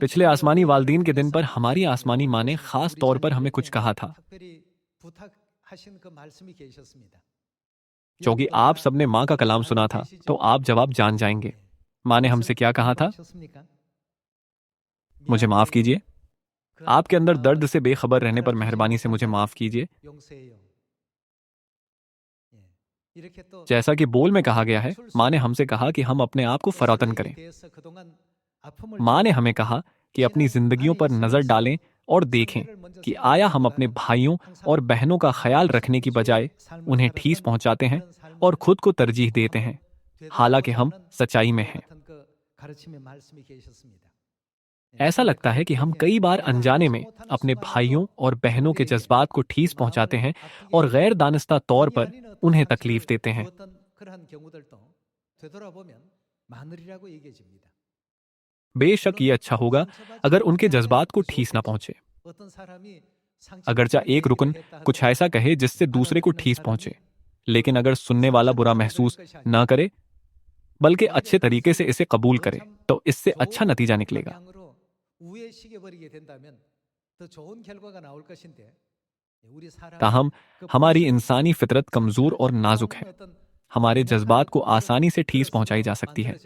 पिछले आसमानी वालदीन के दिन पर हमारी आसमानी माँ ने खास तौर पर हमें कुछ कहा था, क्योंकि आप सबने माँ का कलाम सुना था, तो आप जवाब जान जाएंगे। माँ ने हमसे क्या कहा था? मुझे माफ कीजिए। आपके अंदर दर्द से बेखबर रहने पर मेहरबानी से मुझे माफ कीजिए। जैसा कि बोल में कहा गया है, माँ ने हमसे कहा कि हम अपने आप को फरौतन करें। माँ ने हमें कहा कि अपनी जिंदगियों पर नजर डालें और देखें कि आया हम अपने भाइयों और बहनों का ख्याल रखने की बजाय उन्हें ठेस पहुंचाते हैं और खुद को तरजीह देते हैं, हालांकि हम सच्चाई में हैं। ऐसा लगता है कि हम कई बार अनजाने में अपने भाइयों और बहनों के जज्बात को ठेस पहुंचाते हैं और गैर दानिस्ता तौर पर उन्हें तकलीफ देते हैं। बेशक ये अच्छा होगा अगर उनके जज्बात को ठेस ना पहुंचे, अगरचा एक रुकन कुछ ऐसा कहे जिससे दूसरे को ठेस पहुंचे, लेकिन अगर सुनने वाला बुरा महसूस ना करे बल्कि अच्छे तरीके से इसे कबूल करे, तो इससे अच्छा नतीजा निकलेगा। ताहम हमारी इंसानी फितरत कमजोर और नाजुक है। हमारे जज्बात को आसानी से ठेस पहुंचाई जा सकती है।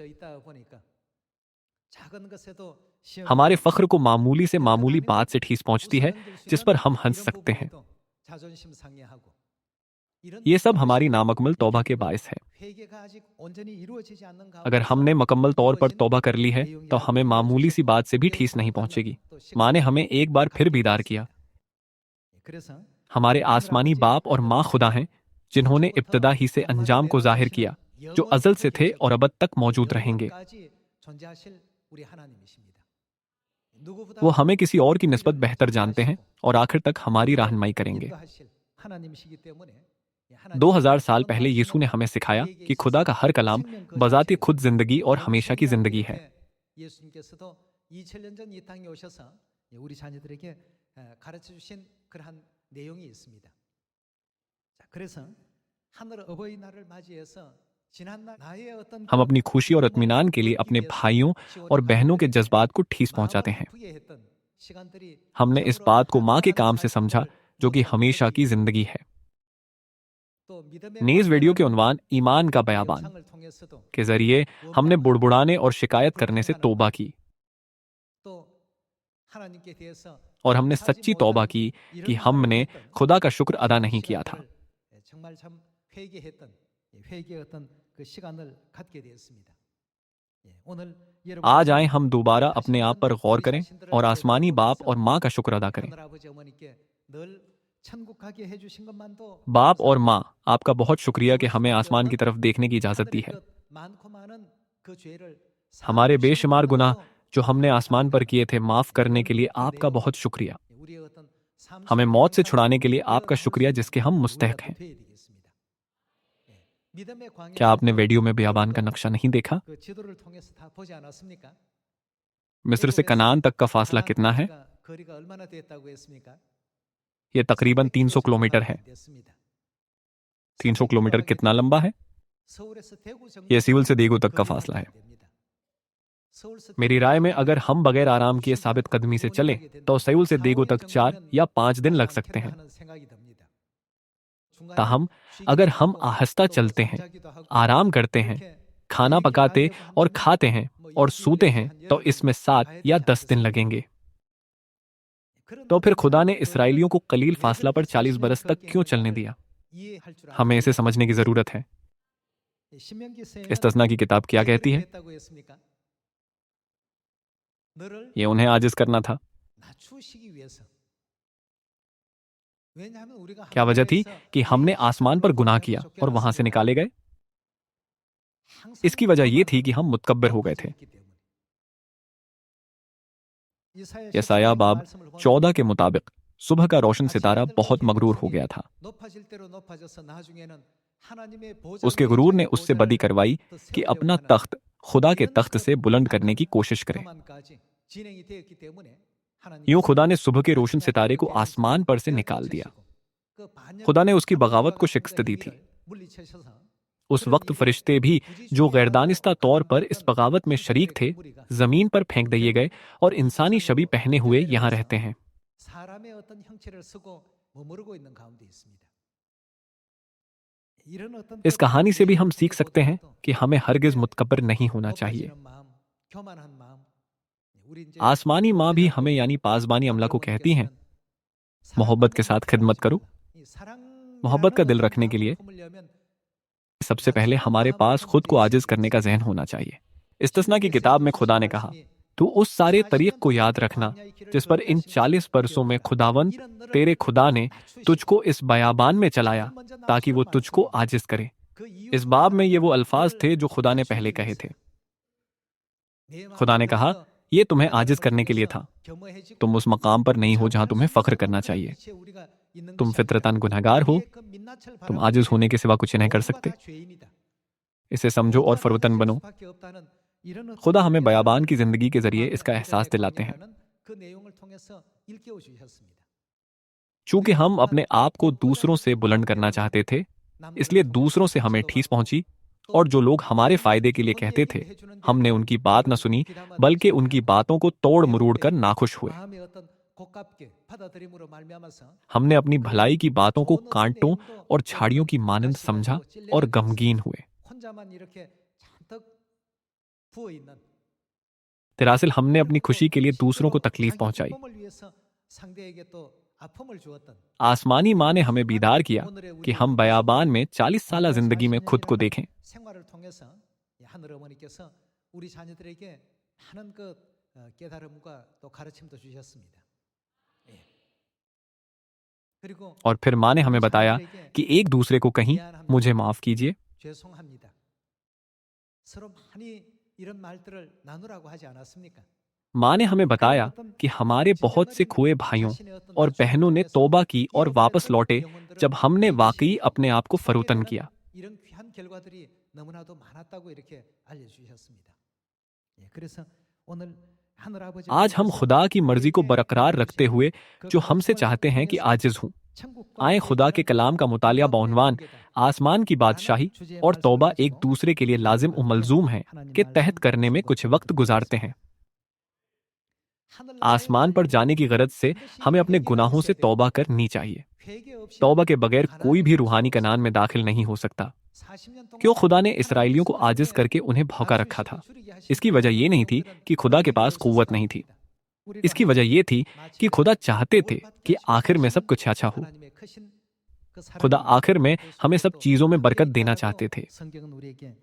हमारे फख्र को मामूली से मामूली बात से ठेस पहुंचती है जिस पर हम हंस सकते हैं। ये सब हमारी नामुकम्मल तौबा के बायस है। अगर हमने मुकम्मल तौर पर तौबा कर ली है तो हमें मामूली सी बात से भी ठेस नहीं पहुंचेगी। माँ ने हमें एक बार फिर बीदार किया। हमारे आसमानी बाप और माँ खुदा हैं जिन्होंने इब्तदा ही से अंजाम को जाहिर किया, जो अजल से थे और अब तक मौजूद रहेंगे। वो हमें किसी और की निस्बत बेहतर जानते हैं और आखिर तक हमारी रहनुमाई करेंगे। 2000 साल पहले यीशु ने हमें सिखाया कि खुदा का हर कलाम बजाते खुद जिंदगी और हमेशा की जिंदगी है। हम अपनी खुशी और इत्मीनान के लिए अपने भाइयों और बहनों के जज्बात को ठेस पहुंचाते हैं। हमने इस बात को माँ के काम से समझा, जो कि हमेशा की जिंदगी है। नेज वीडियो के उन्वान ईमान का बयाबान के जरिए हमने बुड़बुड़ाने और शिकायत करने से तौबा की, और हमने सच्ची तौबा की कि हमने खुदा का शुक्र अदा नहीं किया था। आज आए हम दोबारा अपने आप पर गौर करें और आसमानी बाप और माँ का शुक्र अदा करें। बाप और माँ, आपका बहुत शुक्रिया कि हमें आसमान की तरफ देखने की इजाजत दी है। हमारे बेशुमार गुनाह जो हमने आसमान पर किए थे माफ करने के लिए आपका बहुत शुक्रिया। हमें मौत से छुड़ाने के लिए आपका शुक्रिया जिसके हम मुस्तहक हैं। क्या आपने वीडियो में बियाबान का नक्शा नहीं देखा? मिस्र से कनान तक का फासला कितना है? यह तकरीबन 300 किलोमीटर है। 300 किलोमीटर कितना लंबा है? यह सिविल से देगो तक का फासला है। मेरी राय में अगर हम बगैर आराम किए साबित कदमी से चलें तो सेउल से देगो तक 4 या 5 दिन लग सकते हैं। ताहम अगर हम आहिस्ता चलते हैं, आराम करते हैं, खाना पकाते और खाते हैं और सोते हैं तो इसमें 7 या 10 दिन लगेंगे। तो फिर खुदा ने इसराइलियों को कलील फासला पर 40 बरस तक क्यों चलने दिया? हमें इसे समझने की जरूरत है। इस तस्ना की किताब क्या कहती है? ये उन्हें आजिज करना था। क्या वजह थी कि हमने आसमान पर गुनाह किया और वहां से निकाले गए? इसकी वजह यह थी कि हम मुतकब्बिर हो गए थे। यसाया बाब 14 के मुताबिक सुबह का रोशन सितारा बहुत मगरूर हो गया था। उसके गुरूर ने उससे बदी करवाई कि अपना तख्त खुदा के तख्त से बुलंद करने की कोशिश करे। यूं खुदा ने सुबह के रोशन सितारे को आसमान पर से निकाल दिया। खुदा ने उसकी बगावत को शिकस्त दी थी। उस वक्त फरिश्ते भी जो गैरदानिस्ता तौर पर इस बगावत में शरीक थे, जमीन पर फेंक दिए गए और इंसानी शबी पहने हुए यहाँ रहते हैं। इस कहानी से भी हम सीख सकते हैं कि हमें हरगिज मुतकब्बर नहीं होना चाहिए। आसमानी माँ भी हमें यानी पासबानी अमला को कहती हैं, मोहब्बत के साथ खिदमत करो। मोहब्बत का दिल रखने के लिए सबसे पहले हमारे पास खुद को आजिज करने का जहन होना चाहिए। इस्तिस्ना की किताब में खुदा ने कहा, तू उस सारे तरीक को याद रखना जिस पर इन 40 बरसों में खुदावंद तेरे खुदा ने तुझको इस बयाबान में चलाया ताकि वो तुझको आजिज करे। इस बाब में ये वो अल्फाज थे जो खुदा ने पहले कहे थे। खुदा ने कहा, यह तुम्हें आजिज करने के लिए था। तुम उस मकाम पर नहीं हो जहां तुम्हें फख्र करना चाहिए। तुम फितरतन गुनहगार हो। तुम आजिज होने के सिवा कुछ नहीं कर सकते। इसे समझो और फरवतन बनो। खुदा हमें बयाबान की जिंदगी के जरिए इसका एहसास दिलाते हैं। चूंकि हम अपने आप को दूसरों से बुलंद करना चाहते थे, इसलिए दूसरों से हमें ठेस पहुंची, और जो लोग हमारे फायदे के लिए कहते थे, हमने उनकी बात न सुनी, बल्कि उनकी बातों को तोड़ मरोड़ कर नाखुश हुए। हमने अपनी भलाई की बातों को कांटों और झाड़ियों की मानंद समझा और गमगीन हुए। दरअसल हमने अपनी खुशी के लिए दूसरों को तकलीफ पहुंचाई। आसमानी माँ ने हमें बीदार किया कि हम बयाबान में 40 साल जिंदगी में खुद को देखें। और फिर माँ ने हमें बताया कि एक दूसरे को कहीं, मुझे माफ कीजिए। माँ ने हमें बताया कि हमारे बहुत से खोए भाइयों और बहनों ने तौबा की और वापस लौटे जब हमने वाकई अपने आप को फरोतन किया। आज हम खुदा की मर्जी को बरकरार रखते हुए जो हमसे चाहते हैं कि आजिज हूं, आए खुदा के कलाम का मुतालिया बउनवान आसमान की बादशाही और तौबा एक दूसरे के लिए लाजिम और मलजूम है के तहत करने में कुछ वक्त गुजारते हैं। आसमान पर जाने की गरज से हमें अपने गुनाहों से तौबा करनी चाहिए। तौबा के बगैर कोई भी रूहानी कनान में दाखिल नहीं हो सकता। क्यों खुदा ने इसराइलियों को आजिज करके उन्हें भौंका रखा था? इसकी वजह यह नहीं थी कि खुदा के पास कुव्वत नहीं थी। इसकी वजह यह थी कि खुदा चाहते थे कि आखिर में सब कुछ अच्छा हो। खुदा आखिर में हमें सब चीजों में बरकत देना चाहते थे।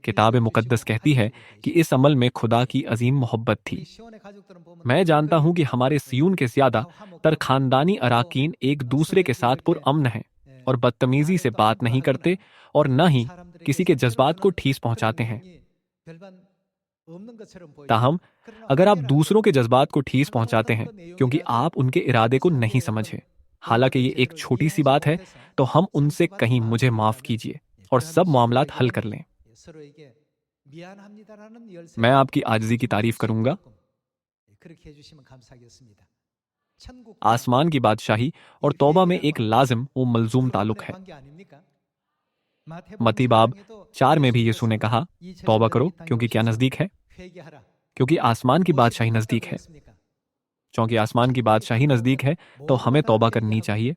किताब मुकद्दस कहती है कि इस अमल में खुदा की अजीम मोहब्बत थी। मैं जानता हूं कि हमारे सियून के ज्यादा तर खानदानी अराकीन एक दूसरे के साथ पुरअमन हैं और बदतमीजी से बात नहीं करते और न ही किसी के जज्बात को ठेस पहुंचाते हैं। ताहम अगर आप दूसरों के जज्बात को ठेस पहुंचाते हैं क्योंकि आप उनके इरादे को नहीं समझे, हालांकि ये एक छोटी सी बात है, तो हम उनसे कहीं मुझे माफ कीजिए और सब मामलात हल कर लें। मैं आपकी आजिज़ी की तारीफ करूंगा। आसमान की बादशाही और तौबा में एक लाजिम व मलजूम ताल्लुक है। मती बाब 4 में भी यीशु ने कहा, तौबा करो क्योंकि क्या नजदीक है, क्योंकि आसमान की बादशाही नजदीक है। क्योंकि आसमान की बादशाही नजदीक है तो हमें तौबा करनी चाहिए।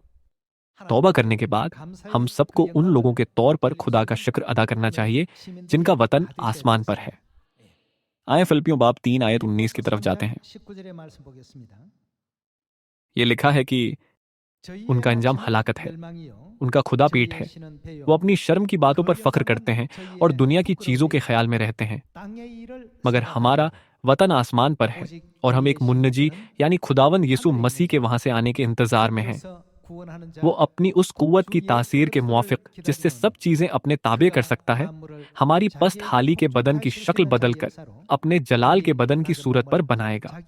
तौबा करने के बाद हम सबको उन लोगों के तौर पर खुदा का शुक्र अदा करना चाहिए जिनका वतन आसमान पर है। आए फिलिपियों बाब 3 आयत 19 की तरफ जाते हैं। ये लिखा है कि उनका अंजाम हलाकत है, उनका खुदा पीठ है। वो अपनी शर्म की बातों पर फख्र करते हैं और दुनिया की चीजों के ख्याल में रहते हैं। मगर हमारा वतन आसमान पर है और हम एक मुन्नजी यानी खुदावंद यीशु मसीह के वहां से आने के इंतजार में हैं। वो अपनी उस कुव्वत की तासीर के मुआफिक जिससे सब चीजें अपने ताबे कर सकता है, हमारी पस्त हाली के बदन की शक्ल बदल कर अपने जलाल के बदन की सूरत पर बनाएगा।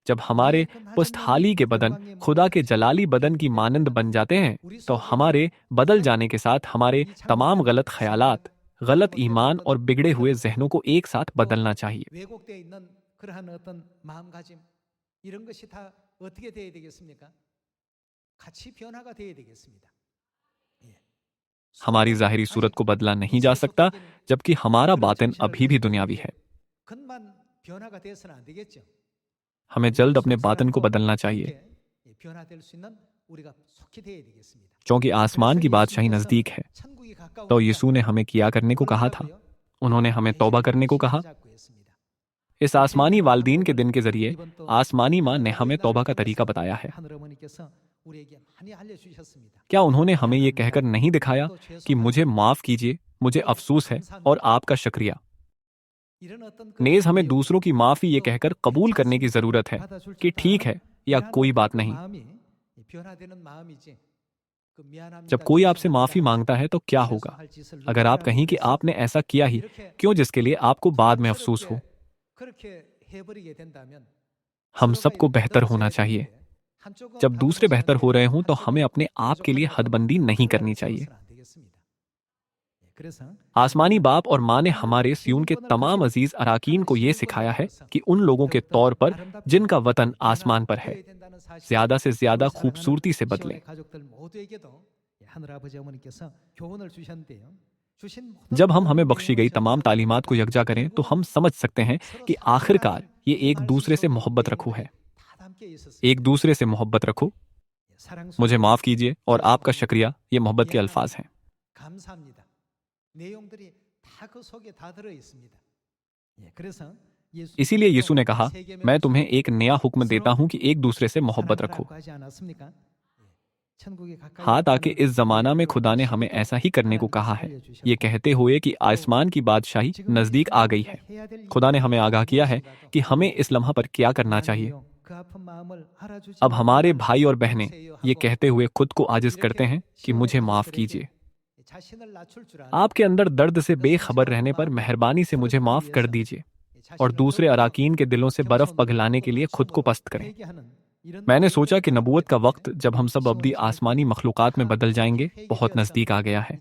जब हमारे पुस्तहाली के बदन खुदा के जलाली बदन की मानंद बन जाते हैं, तो हमारे बदल जाने के साथ हमारे तमाम गलत ख्यालात, गलत ईमान और बिगड़े हुए जहनों को एक साथ बदलना चाहिए। हमारी ज़ाहिरी सूरत को बदला नहीं जा सकता, जबकि हमारा बातिन अभी भी दुनियावी है। हमें जल्द अपने बातिन को बदलना चाहिए, क्योंकि आसमान की बादशाही नज़दीक है। तो यीशु ने हमें किया करने को कहा था। उन्होंने हमें तौबा करने को कहा। इस आसमानी वालदीन के दिन के जरिए आसमानी माँ ने हमें तौबा का तरीका बताया है। क्या उन्होंने हमें ये कहकर नहीं दिखाया कि मुझे माफ कीजिए, मुझे अफसोस है और आपका शुक्रिया? नेज हमें दूसरों की माफी ये कहकर कबूल करने की जरूरत है कि ठीक है या कोई बात नहीं। जब कोई आपसे माफी मांगता है तो क्या होगा? अगर आप कहें कि आपने ऐसा किया ही क्यों जिसके लिए आपको बाद में अफसोस हो। हम सबको बेहतर होना चाहिए। जब दूसरे बेहतर हो रहे हों तो हमें अपने आप के लिए हदबंदी नहीं करनी चाहिए। आसमानी बाप और माँ ने हमारे सियून के तमाम अजीज अराकीन को यह सिखाया है कि उन लोगों के तौर पर जिनका वतन आसमान पर है, ज्यादा से ज्यादा खूबसूरती से बदलें। जब हम हमें बख्शी गई तमाम तालीमात को यकजा करें तो हम समझ सकते हैं कि आखिरकार ये एक दूसरे से मोहब्बत रखो है। एक दूसरे से मोहब्बत रखो। मुझे माफ कीजिए और आपका शुक्रिया, ये मोहब्बत के अल्फाज हैं। इसीलिए यीशु ने कहा, मैं तुम्हें एक नया हुक्म देता हूं कि एक दूसरे से मोहब्बत रखो। हाँ, ताकि इस जमाना में खुदा ने हमें ऐसा ही करने को कहा है, ये कहते हुए कि आसमान की बादशाही नजदीक आ गई है। खुदा ने हमें आगाह किया है कि हमें इस लम्हा पर क्या करना चाहिए। अब हमारे भाई और बहनें ये कहते हुए खुद को आजिज करते हैं कि मुझे माफ कीजिए। आपके अंदर दर्द से बेखबर रहने पर मेहरबानी से मुझे माफ कर दीजिए और दूसरे अराकीन के दिलों से बर्फ पिघलाने के लिए खुद को पस्त करें। मैंने सोचा कि नबूवत का वक्त जब हम सब अब्दी आसमानी मखलूकात में बदल जाएंगे बहुत नजदीक आ गया है।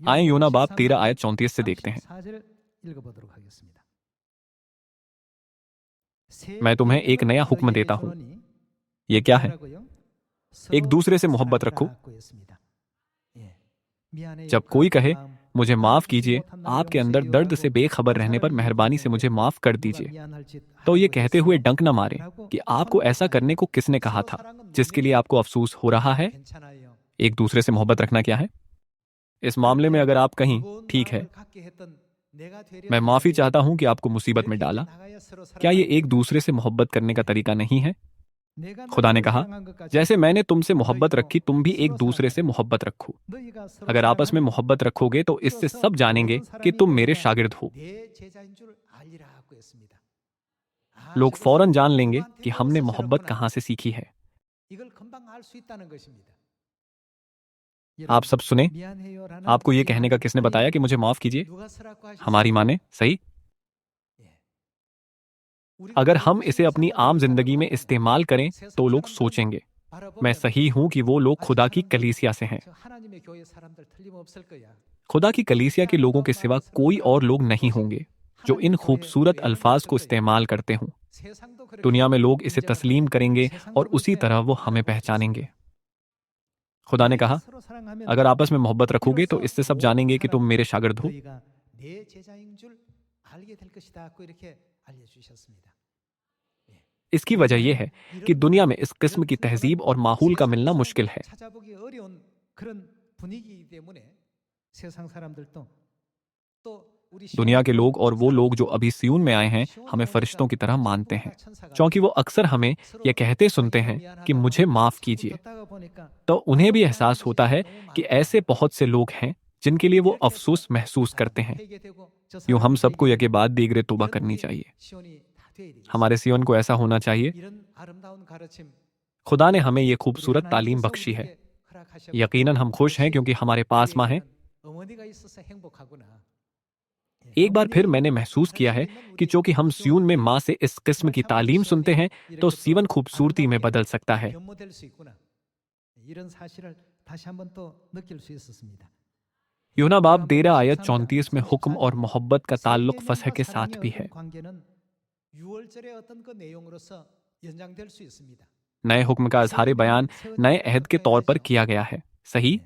आए योना बाब 13 आयत 34 से देखते हैं। मैं तुम्हें एक नया हुक्म देता हूं। ये क्या है? एक दूसरे से मोहब्बत रखो। जब कोई कहे मुझे माफ कीजिए, आपके अंदर दर्द से बेखबर रहने पर मेहरबानी से मुझे माफ कर दीजिए, तो ये कहते हुए डंक न मारें कि आपको ऐसा करने को किसने कहा था जिसके लिए आपको अफसोस हो रहा है। एक दूसरे से मोहब्बत रखना क्या है? इस मामले में अगर आप कहीं ठीक है, मैं माफी चाहता हूं कि आपको मुसीबत में डाला, क्या ये एक दूसरे से मोहब्बत करने का तरीका नहीं है? खुदा ने कहा, जैसे मैंने तुमसे मोहब्बत रखी तुम भी एक दूसरे से मोहब्बत रखो। अगर आपस में मोहब्बत रखोगे तो इससे सब जानेंगे कि तुम मेरे शागिर्द हो। लोग फौरन जान लेंगे कि हमने मोहब्बत कहां से सीखी है। आप सब सुने, आपको यह कहने का किसने बताया कि मुझे माफ कीजिए? हमारी माँ ने, सही? अगर हम इसे अपनी आम जिंदगी में इस्तेमाल करें तो लोग सोचेंगे मैं सही हूं कि वो लोग खुदा की कलीसिया से हैं। खुदा की कलीसिया के लोगों के सिवा कोई और लोग नहीं होंगे जो इन खूबसूरत अल्फाज को इस्तेमाल करते हों। दुनिया में लोग इसे तस्लीम करेंगे और उसी तरह वो हमें पहचानेंगे। खुदा ने कहा, अगर आपस में मोहब्बत रखोगे तो इससे सब जानेंगे कि तुम मेरे शागिर्द हो। इसकी वजह यह है कि दुनिया में इस किस्म की तहजीब और माहौल का मिलना मुश्किल है। दुनिया के लोग और वो लोग जो अभी सियून में आए हैं हमें फरिश्तों की तरह मानते हैं, क्योंकि वो अक्सर हमें यह कहते सुनते हैं कि मुझे माफ कीजिए। तो उन्हें भी एहसास होता है कि ऐसे बहुत से लोग हैं जिनके लिए वो अफसोस महसूस करते हैं। यूं हम सबको यह के बाद दीगरे तौबा करनी चाहिए। हमारे सियोन को ऐसा होना चाहिए। खुदा ने हमें ये खूबसूरत तालीम बख्शी है। यकीनन हम खुश हैं क्योंकि हमारे पास माँ है। एक बार फिर मैंने महसूस किया है कि चूंकि हम सियून में माँ से इस किस्म की तालीम सुनते हैं तो जीवन खूबसूरती में बदल सकता है। यूहन्ना बाब 13 आयत 34 में हुक्म और मोहब्बत का ताल्लुक फसह के साथ भी है। नए हुक्म का इजहार बयान नए अहद के तौर पर किया गया है, सही?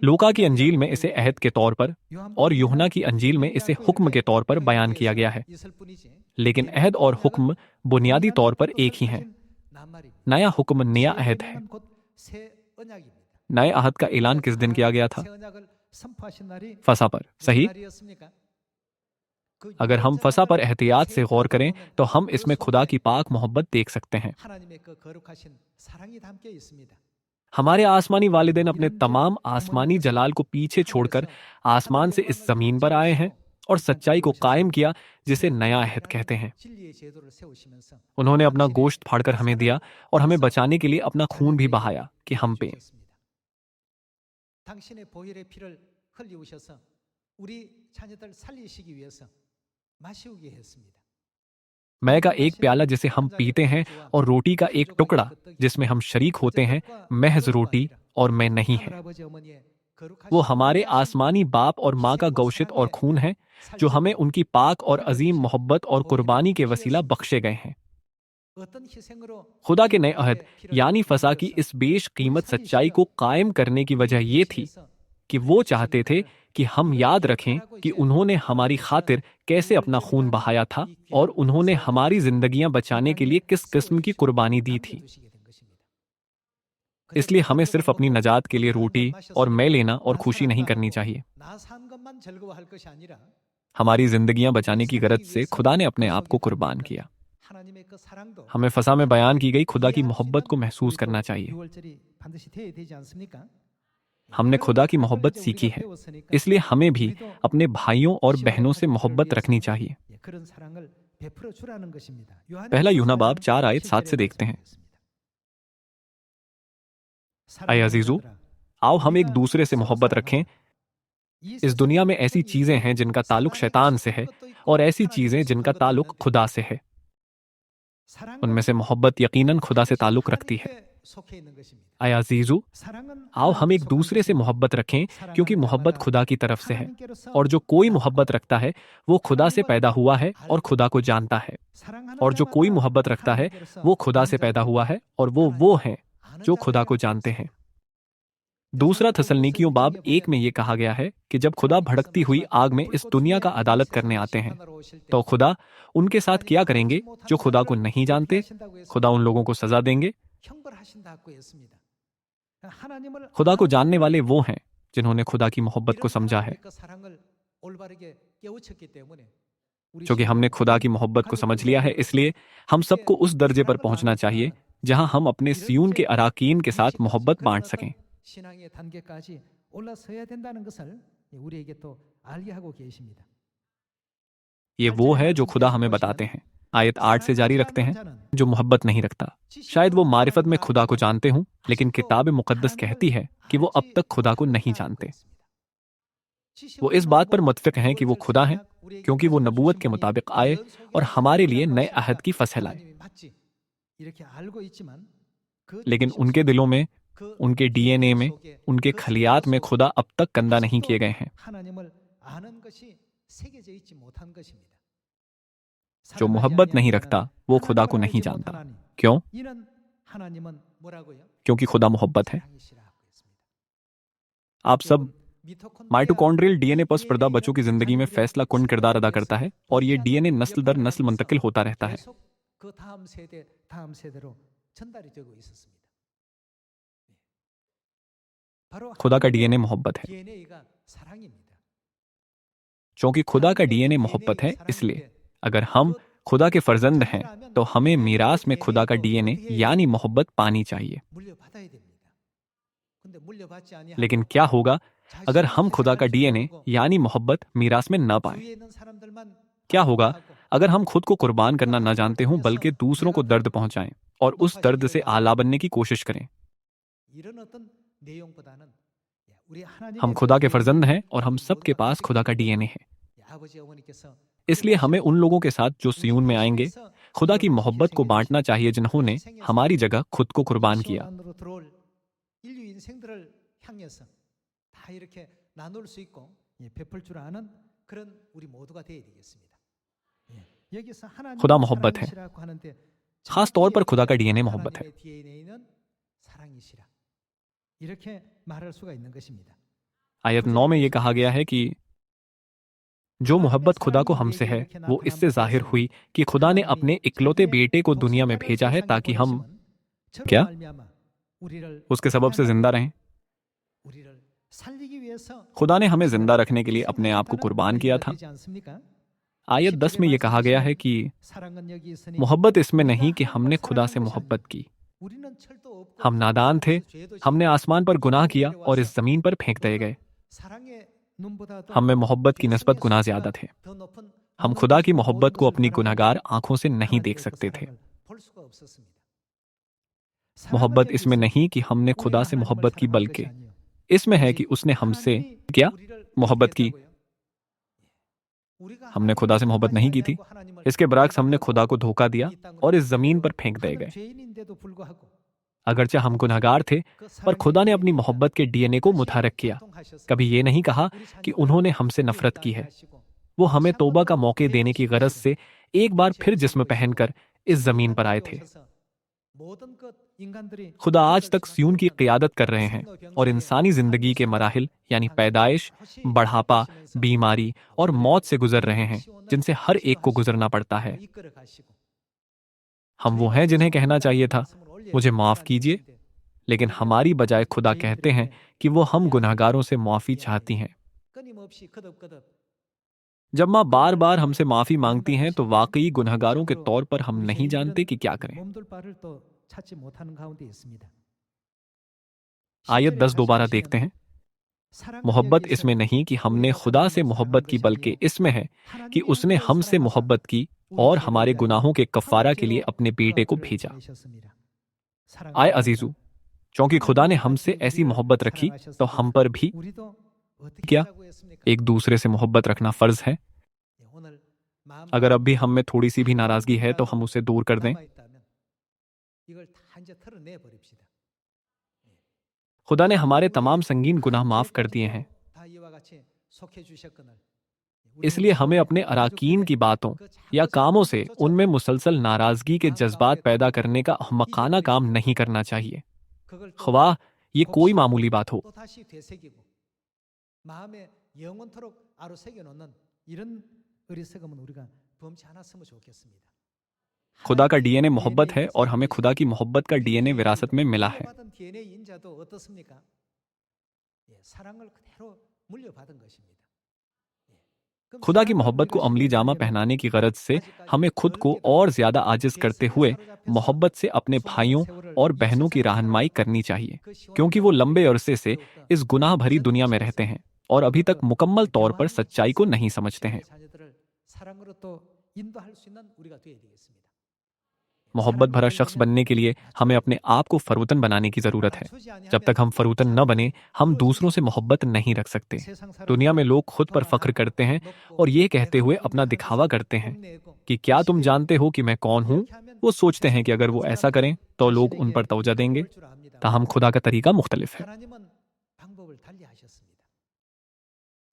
लूका की अंजील में इसे अहद के तौर पर और यूहन्ना की अंजील में इसे हुक्म के तौर पर बयान किया गया है। लेकिन अहद और हुक्म बुनियादी तौर पर एक ही हैं। नया हुक्म नया अहद है। नए अहद का ऐलान किस दिन किया गया था? फसह पर, सही? अगर हम फसह पर एहतियात से गौर करें तो हम इसमें खुदा की पाक मोहब्बत देख सकते हैं। हमारे आसमानी वालिदैन अपने तमाम आसमानी जलाल को पीछे छोड़कर आसमान से इस जमीन पर आए हैं और सच्चाई को कायम किया, जिसे नया अहद कहते हैं। उन्होंने अपना गोश्त फाड़कर हमें दिया और हमें बचाने के लिए अपना खून भी बहाया कि हम पे। मैं का एक प्याला जिसे हम पीते हैं और रोटी का एक टुकड़ा जिसमें हम शरीक होते हैं, महज रोटी और मैं नहीं है। वो हमारे आसमानी बाप और माँ का गौशित और खून है, जो हमें उनकी पाक और अजीम मोहब्बत और कुर्बानी के वसीला बख्शे गए हैं। खुदा के नए अहद यानी फसह की इस बेश कीमत सच्चाई को कायम करने की वजह यह थी कि वो चाहते थे कि हम याद रखें कि उन्होंने हमारी खातिर कैसे अपना खून बहाया था और उन्होंने हमारी जिंदगियां बचाने के लिए किस किस्म की कुर्बानी दी थी। इसलिए हमें सिर्फ अपनी नजात के लिए रोटी और मैं लेना और खुशी नहीं करनी चाहिए। हमारी जिंदगियां बचाने की गरज से खुदा ने अपने आप को कुर्बान किया। हमें फसह में बयान की गई खुदा की मोहब्बत को महसूस करना चाहिए। हमने खुदा की मोहब्बत सीखी है, इसलिए हमें भी अपने भाइयों और बहनों से मोहब्बत रखनी चाहिए। पहला यूहन्ना बाब 4 आयत 7 से देखते हैं। ऐ अजीजों, आओ हम एक दूसरे से मोहब्बत रखें। इस दुनिया में ऐसी चीजें हैं जिनका ताल्लुक शैतान से है और ऐसी चीजें जिनका ताल्लुक खुदा से है। उनमें से मोहब्बत यकीनन खुदा से ताल्लुक रखती है। ऐ अजीजों, आओ हम एक दूसरे से मोहब्बत रखें, क्योंकि मोहब्बत खुदा की तरफ से है, और जो कोई मोहब्बत रखता है वो खुदा से पैदा हुआ है और खुदा को जानता है। और जो कोई मोहब्बत रखता है वो खुदा से पैदा हुआ है और वो हैं जो खुदा को जानते हैं। दूसरा थस्सलुनीकियों बाब 1 में यह कहा गया है कि जब खुदा भड़कती हुई आग में इस दुनिया का अदालत करने आते हैं तो खुदा उनके साथ क्या करेंगे जो खुदा को नहीं जानते। खुदा उन लोगों को सजा देंगे। खुदा को जानने वाले वो हैं जिन्होंने खुदा की मोहब्बत को समझा है। क्योंकि हमने खुदा की मोहब्बत को समझ लिया है, इसलिए हम सबको उस दर्जे पर पहुंचना चाहिए जहां हम अपने सियून के अराकीन के साथ मोहब्बत बांट सकें। ये वो है जो खुदा हमें बताते हैं। आयत 8 से जारी रखते हैं, जो मोहब्बत नहीं रखता शायद वो मारिफत में खुदा को जानते हों, लेकिन किताब मुकद्दस कहती है कि वो अब तक खुदा को नहीं जानते। वो इस बात पर मुत्फिक हैं कि वो खुदा हैं, क्योंकि वो नबूवत के मुताबिक आए और हमारे लिए नए अहद की फसह लाए। लेकिन उनके दिलों में, उनके डीएनए में, उनके खलियात में खुदा अब तक कंदा नहीं किए गए हैं। जो मोहब्बत नहीं रखता वो खुदा को नहीं जानता। क्यों? क्योंकि खुदा मोहब्बत है। आप सब माइटोकॉन्ड्रियल डीएनए पस पर्दा बच्चों की जिंदगी में फैसला कुन किरदार अदा करता है और ये डीएनए नस्ल दर नस्ल मुंतकिल होता रहता है। खुदा का डीएनए मोहब्बत है। क्योंकि खुदा का डीएनए मोहब्बत है, इसलिए अगर हम खुदा के फर्जंद हैं तो हमें मीरास में खुदा का डीएनए यानी मोहब्बत पानी चाहिए। लेकिन क्या होगा अगर हम खुदा का डीएनए यानी मोहब्बत मीरास में न पाएं? क्या होगा अगर हम खुद को कुर्बान करना न जानते हों बल्कि दूसरों को दर्द पहुंचाएं और उस दर्द से आला बनने की कोशिश करें? हम खुदा के फर्जंद हैं और हम सब के पास खुदा का डीएनए है। इसलिए हमें उन लोगों के साथ जो सियून में आएंगे खुदा की मोहब्बत को बांटना चाहिए जिन्होंने हमारी जगह खुद को कुर्बान किया। खुदा मोहब्बत है। खास तौर पर खुदा का डीएनए मोहब्बत है। आयत 9 में यह कहा गया है कि जो मोहब्बत खुदा को हमसे है वो इससे जाहिर हुई कि खुदा ने अपने इकलौते बेटे को दुनिया में भेजा है ताकि हम क्या उसके सबब से जिंदा रहें। खुदा ने हमें जिंदा रखने के लिए अपने आप को कुर्बान किया था। आयत 10 में यह कहा गया है कि मोहब्बत इसमें नहीं कि हमने खुदा से मोहब्बत की। हम नादान थे, हमने आसमान पर गुनाह किया और इस जमीन पर फेंक दिए गए। हम में मोहब्बत की निस्बत गुनाह ज्यादा थे। हम खुदा की मोहब्बत को अपनी गुनहगार आंखों से नहीं देख सकते थे। मोहब्बत इसमें नहीं कि हमने खुदा से मोहब्बत की, बल्कि इसमें है कि उसने हमसे क्या मोहब्बत की। हमने खुदा से मोहब्बत नहीं की थी, इसके बरक्स हमने खुदा को धोखा दिया और इस जमीन पर फेंक दिए गए। अगरचे हम गुनहगार थे, पर खुदा ने अपनी मोहब्बत के डीएनए को मुतारक किया। कभी ये नहीं कहा कि उन्होंने हमसे नफरत की है। वो हमें तौबा का मौके देने की गरज से एक बार फिर जिस्म पहनकर इस जमीन पर आए थे। खुदा आज तक सियून की क़ियादत कर रहे हैं और इंसानी जिंदगी के मराहिल यानी पैदाइश, बढ़ापा, बीमारी और मौत से गुजर रहे हैं, जिनसे हर एक को गुजरना पड़ता है। हम वो हैं जिन्हें कहना चाहिए था मुझे माफ कीजिए, लेकिन हमारी बजाय खुदा कहते हैं कि वो हम गुनहगारों से माफी चाहती हैं। जब माँ बार बार हमसे माफी मांगती हैं तो वाकई गुनहगारों के तौर पर हम नहीं जानते कि क्या करें। आयत 10 दोबारा देखते हैं। मोहब्बत इसमें नहीं कि हमने खुदा से मोहब्बत की, बल्कि इसमें है कि उसने हमसे मोहब्बत की और हमारे गुनाहों के कफारा के लिए अपने बेटे को भेजा। आए अजीजू, क्योंकि खुदा ने हमसे ऐसी मोहब्बत रखी तो हम पर भी क्या एक दूसरे से मोहब्बत रखना फर्ज है। अगर अब भी हम में थोड़ी सी भी नाराजगी है तो हम उसे दूर कर दें। खुदा ने हमारे तमाम संगीन गुनाह माफ कर दिए हैं, इसलिए हमें अपने अराकीन की बातों या कामों से उनमें मुसलसल नाराजगी के जज्बात पैदा करने का अहमकाना काम नहीं करना चाहिए, ख्वाह ये कोई मामूली बात हो। खुदा का डीएनए मोहब्बत है और हमें खुदा की मोहब्बत का डीएनए विरासत में मिला है। खुदा की मोहब्बत को अमली जामा पहनाने की गरज से हमें खुद को और ज्यादा आजिज करते हुए मोहब्बत से अपने भाइयों और बहनों की रहनुमाई करनी चाहिए, क्योंकि वो लंबे अरसे से इस गुनाह भरी दुनिया में रहते हैं और अभी तक मुकम्मल तौर पर सच्चाई को नहीं समझते हैं। मोहब्बत भरा शख्स बनने के लिए हमें अपने आप को फरूतन बनाने की जरूरत है। जब तक हम फरूतन न बने, हम दूसरों से मोहब्बत नहीं रख सकते। दुनिया में लोग खुद पर फख्र करते हैं और ये कहते हुए अपना दिखावा करते हैं कि क्या तुम जानते हो कि मैं कौन हूं। वो सोचते हैं कि अगर वो ऐसा करें तो लोग उन पर तवज्जो देंगे। ताहम खुदा का तरीका मुख्तलिफ है।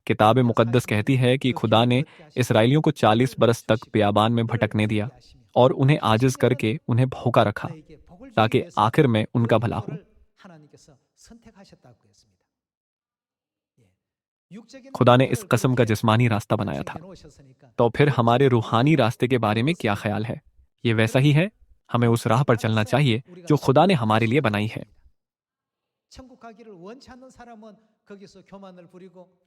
किताब मुकद्दस कहती है कि खुदा ने इसराइलियों को 40 बरस तक बियाबान में भटकने दिया और उन्हें आजिज करके उन्हें भूखा रखा ताकि आखिर में उनका भला हो। खुदा ने इस कसम का जिस्मानी रास्ता बनाया था, तो फिर हमारे रूहानी रास्ते के बारे में क्या ख्याल है? ये वैसा ही है। हमें उस राह पर चलना चाहिए जो खुदा ने हमारे लिए बनाई है।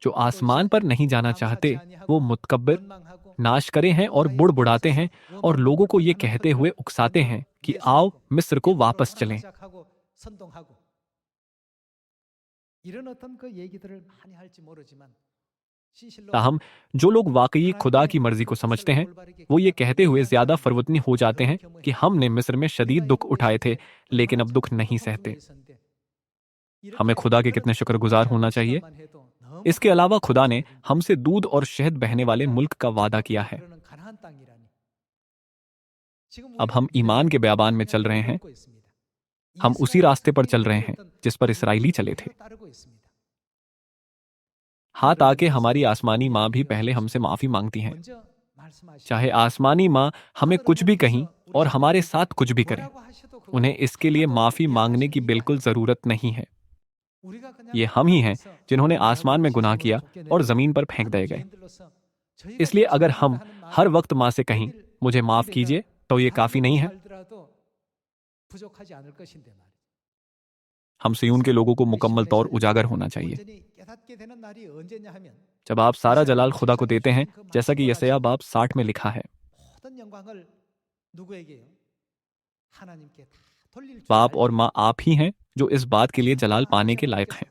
जो आसमान पर नहीं जाना चाहते वो मुतकब्बिर, नाश करे हैं और बुड़बुड़ाते हैं और लोगों को ये कहते हुए उकसाते हैं कि आओ मिस्र को वापस चलें। ताहम जो लोग वाकई खुदा की मर्जी को समझते हैं वो ये कहते हुए ज्यादा फरवतनी हो जाते हैं कि हमने मिस्र में शदीद दुख उठाए थे लेकिन अब दुख नहीं सहते। हमें खुदा के कितने शुक्रगुजार होना चाहिए। इसके अलावा खुदा ने हमसे दूध और शहद बहने वाले मुल्क का वादा किया है। अब हम ईमान के बयाबान में चल रहे हैं। हम उसी रास्ते पर चल रहे हैं जिस पर इसराइली चले थे। हाथ आके हमारी आसमानी माँ भी पहले हमसे माफ़ी मांगती हैं। चाहे आसमानी माँ हमें कुछ भी कहीं और हमारे साथ कुछ भी करें, उन्हें इसके लिए माफ़ी मांगने की बिल्कुल ज़रूरत नहीं है। ये हम ही हैं जिन्होंने आसमान में गुनाह किया और ज़मीन पर फेंक दिए गए। इसलिए अगर हम हर वक्त माँ से कहीं मुझे माफ़ कीजिए, तो ये काफ़ी नहीं है। हम सियून के लोगों को मुकम्मल तौर उजागर होना चाहिए। जब आप सारा जलाल खुदा को देते हैं, जैसा कि यशायाह बाब 60 में लिखा है, बाप और माँ आप ही हैं जो इस बात के लिए जलाल पाने के लायक हैं।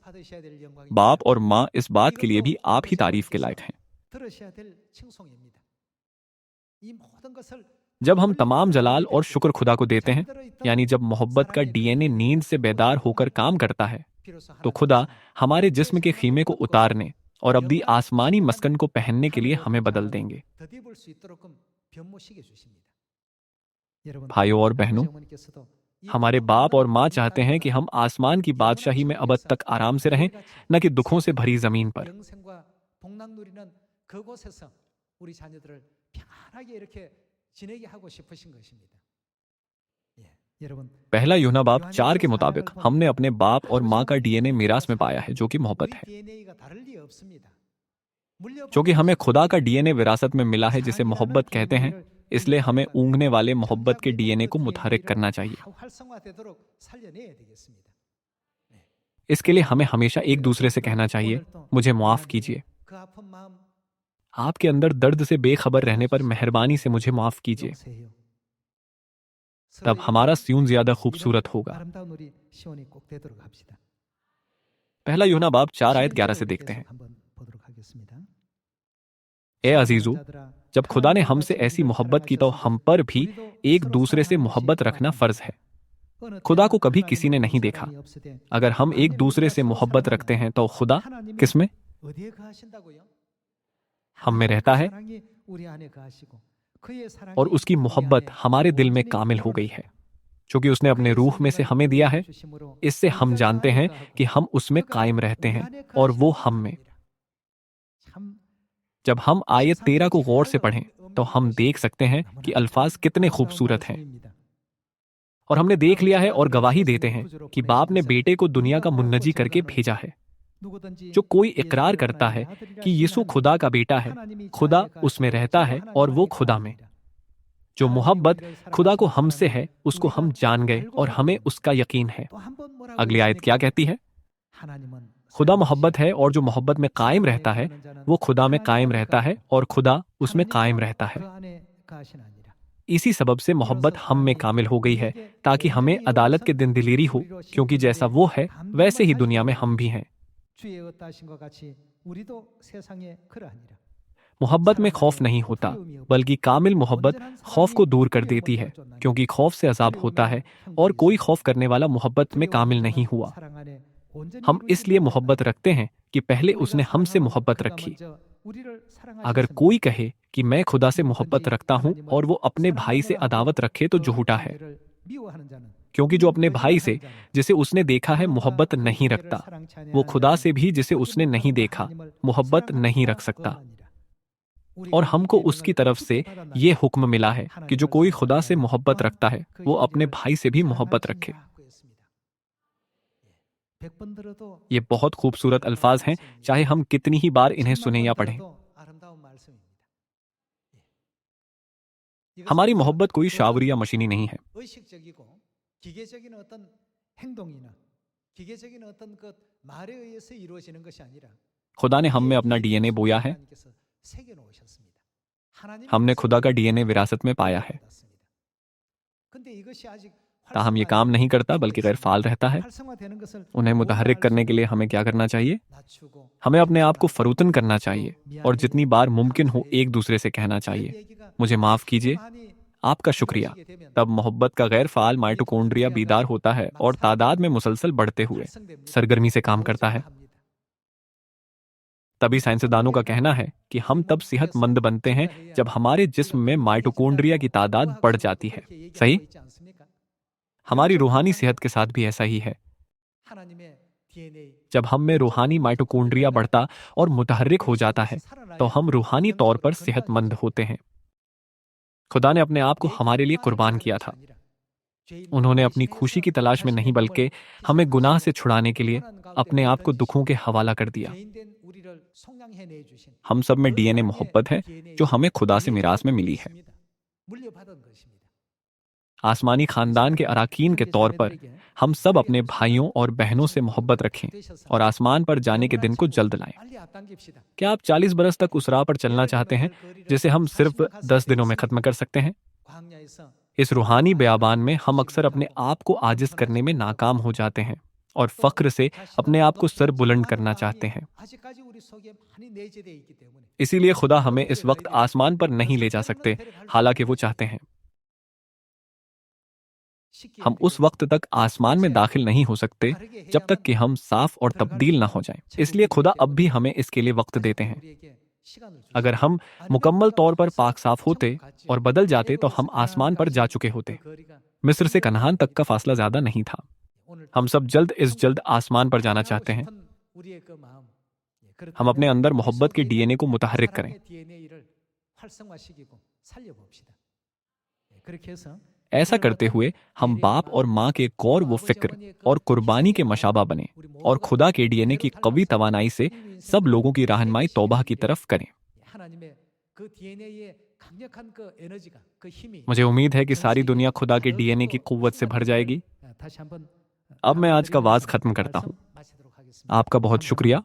बाप और माँ इस बात के लिए भी आप ही तारीफ के लायक हैं। जब हम तमाम जलाल और शुक्र खुदा को देते हैं, यानी जब मोहब्बत का डीएनए नींद से बेदार होकर काम करता है, तो खुदा हमारे जिस्म के खीमे को उतारने और अब्दी आसमानी मस्कन को पहनने के लिए हमें बदल देंगे। भाइयों और बहनों, हमारे बाप और माँ चाहते हैं कि हम आसमान की बादशाही में अबद तक आराम से रहें, न कि दुखों से भरी जमीन पर। पहला यूहन्ना बाब 4 के मुताबिक हमने अपने बाप और माँ का डीएनए मीरास में पाया है, जो कि मोहब्बत है। क्योंकि हमें खुदा का डीएनए विरासत में मिला है, जिसे मोहब्बत कहते हैं, इसलिए हमें ऊँघने वाले मोहब्बत के डीएनए को मुतहरिक करना चाहिए। इसके लिए हमें हमेशा एक दूसरे से कहना चाहिए, मुझे माफ़ कीजिए। आपके अंदर दर्द से बेखबर रहने पर मेहरबानी से मुझे माफ़ कीजिए। तब हमारा सियून ज्यादा खूबसूरत होगा। पहला यूहन्ना बाब 4 आयत 11 से देखते हैं, ए अजीजों, जब खुदा ने हमसे ऐसी मोहब्बत की तो हम पर भी एक दूसरे से मोहब्बत रखना फर्ज है। खुदा को कभी किसी ने नहीं देखा। अगर हम एक दूसरे से मोहब्बत रखते हैं तो खुदा किसमें? हम में रहता है और उसकी मोहब्बत हमारे दिल में कामिल हो गई है, क्योंकि उसने अपने रूह में से हमें दिया है। इससे हम जानते हैं कि हम उसमें कायम रहते हैं और वो हम में। जब हम आयत 13 को गौर से पढ़ें तो हम देख सकते हैं कि अल्फाज कितने खूबसूरत हैं। और हमने देख लिया है और गवाही देते हैं कि बाप ने बेटे को दुनिया का मुन्नजी करके भेजा है। जो कोई इकरार करता है कि यीशु खुदा का बेटा है, खुदा उसमें रहता है और वो खुदा में। जो मोहब्बत खुदा को हमसे है, उसको हम जान गए और हमें उसका यकीन है। अगली आयत क्या कहती है? खुदा मोहब्बत है और जो मोहब्बत में कायम रहता है, वो खुदा में कायम रहता है और खुदा उसमें कायम रहता है। इसी सबब से मोहब्बत हम में कामिल हो गई है, ताकि हमें अदालत के दिन दिलेरी हो, क्योंकि जैसा वो है वैसे ही दुनिया में हम भी हैं। मोहब्बत में खौफ नहीं होता, बल्कि कामिल मोहब्बत खौफ को दूर कर देती है, क्योंकि खौफ से अजाब होता है और कोई खौफ करने वाला मोहब्बत में कामिल नहीं हुआ। हम इसलिए मोहब्बत रखते हैं कि पहले उसने हमसे मोहब्बत रखी। अगर कोई कहे कि मैं खुदा से मोहब्बत रखता हूं और वो अपने भाई से अदावत रखे तो झूठा है, क्योंकि जो अपने भाई से जिसे उसने देखा है मोहब्बत नहीं रखता, वो खुदा से भी जिसे उसने नहीं देखा मोहब्बत नहीं रख सकता। और हमको उसकी तरफ से ये हुक्म मिला है कि जो कोई खुदा से मोहब्बत रखता है वो अपने भाई से भी मोहब्बत रखे। ये बहुत खूबसूरत अल्फाज हैं, चाहे हम कितनी ही बार इन्हें सुने या पढ़ें। हमारी मोहब्बत कोई शावरी या मशीनी नहीं है। खुदा ने हम में अपना डीएनए बोया है। हमने खुदा का डीएनए विरासत में पाया है। ताहम ये काम नहीं करता, बल्कि गैर फाल रहता है। उन्हें मुतहर्रिक करने के लिए हमें क्या करना चाहिए? हमें अपने आप को फरूतन करना चाहिए और जितनी बार मुमकिन हो एक दूसरे से कहना चाहिए, मुझे माफ कीजिए, आपका शुक्रिया। तब मोहब्बत का गैर फाल माइटोकॉन्ड्रिया बीदार होता है और तादाद में मुसलसल बढ़ते हुए सरगर्मी से काम करता है। तभी साइंसदानों का कहना है कि हम तब सेहतमंद बनते हैं जब हमारे जिस्म में माइटोकॉन्ड्रिया की तादाद बढ़ जाती है। सही? हमारी रूहानी सेहत के साथ भी ऐसा ही है। जब हम में रूहानी माइटोकॉन्ड्रिया बढ़ता और मुतहर्रिक हो जाता है तो हम रूहानी तौर पर सेहतमंद होते हैं। खुदा ने अपने आप को हमारे लिए कुर्बान किया था। उन्होंने अपनी खुशी की तलाश में नहीं बल्कि हमें गुनाह से छुड़ाने के लिए अपने आप को दुखों के हवाला कर दिया। हम सब में डीएनए मोहब्बत है जो हमें खुदा से मिरास में मिली है। आसमानी खानदान के अराकीन के तौर पर हम सब अपने भाइयों और बहनों से मोहब्बत रखें और आसमान पर जाने के दिन को जल्द लाएं। क्या आप 40 बरस तक उस राह पर चलना चाहते हैं जिसे हम सिर्फ 10 दिनों में खत्म कर सकते हैं? इस रूहानी बयाबान में हम अक्सर अपने आप को आजिज करने में नाकाम हो जाते हैं और फख्र से अपने आप को सर बुलंद करना चाहते हैं। इसीलिए खुदा हमें इस वक्त आसमान पर नहीं ले जा सकते, हालांकि वो चाहते हैं। हम उस वक्त तक आसमान में दाखिल नहीं हो सकते जब तक कि हम साफ और तब्दील ना हो जाएं। इसलिए खुदा अब भी हमें इसके लिए वक्त देते हैं। अगर हम मुकम्मल तौर पर पाक साफ होते और बदल जाते तो हम आसमान पर जा चुके होते। मिस्र से कनान तक का फासला ज्यादा नहीं था। हम सब जल्द आसमान पर जाना चाहते हैं। हम अपने अंदर मोहब्बत के डीएनए को मुतहर्रिक करें। ऐसा करते हुए हम बाप और माँ के गौर व फिक्र और कुर्बानी के मशाबा बने और खुदा के डीएनए की कवी तवानाई से सब लोगों की रहनुमाई तौबा की तरफ करें। मुझे उम्मीद है कि सारी दुनिया खुदा के डीएनए की कुव्वत से भर जाएगी। अब मैं आज का वाज खत्म करता हूँ। आपका बहुत शुक्रिया।